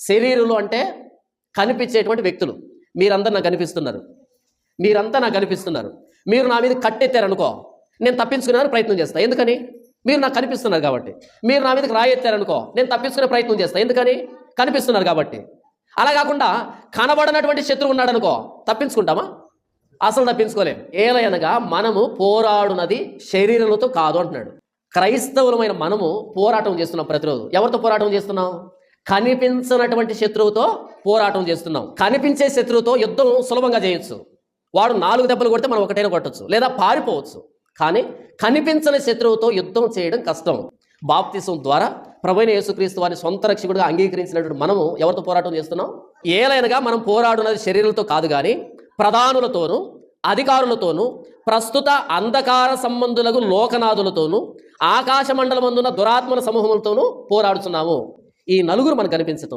శరీరులు అంటే కనిపించేటువంటి వ్యక్తులు. మీరంతా నాకు కనిపిస్తున్నారు, మీరు నా మీద కట్టెత్తారనుకో, నేను తప్పించుకునే ప్రయత్నం చేస్తాను. ఎందుకని? మీరు నాకు కనిపిస్తున్నారు కాబట్టి. మీరు నా మీదకి రాయెత్తారనుకో, నేను తప్పించుకునే ప్రయత్నం చేస్తాను. ఎందుకని? కనిపిస్తున్నారు కాబట్టి. అలా కాకుండా కనబడనటువంటి శత్రువు ఉన్నాడు అనుకో, తప్పించుకుంటామా? అసలు తప్పించుకోలేం. ఏలయనగా మనము పోరాడునది శరీరాలతో కాదు అంటున్నాడు. క్రైస్తవులమైన మనము పోరాటం చేస్తున్నాం ప్రతిరోజు. ఎవరితో పోరాటం చేస్తున్నాం? కనిపించినటువంటి శత్రువుతో పోరాటం చేస్తున్నాం. కనిపించే శత్రువుతో యుద్ధం సులభంగా చేయొచ్చు. వాడు 4 దెబ్బలు కొడితే మనం ఒకటైనా కొట్టచ్చు, లేదా పారిపోవచ్చు. కానీ కనిపించని శత్రువుతో యుద్ధం చేయడం కష్టం. బాప్తిసం ద్వారా ప్రభువైన యేసుక్రీస్తు వారిని సొంత రక్షకుడిగా అంగీకరించినటువంటి మనము ఎవరితో పోరాటం చేస్తున్నాం? ఏలైనగా మనం పోరాడున్నది శరీరాలతో కాదు, కానీ ప్రధానులతోనూ అధికారులతోనూ ప్రస్తుత అంధకార సంబంధులకు లోకనాథులతోనూ ఆకాశ మండలమందున్న దురాత్మల సమూహములతోనూ పోరాడుతున్నాము. ఈ నలుగురు మనకు కనిపించటం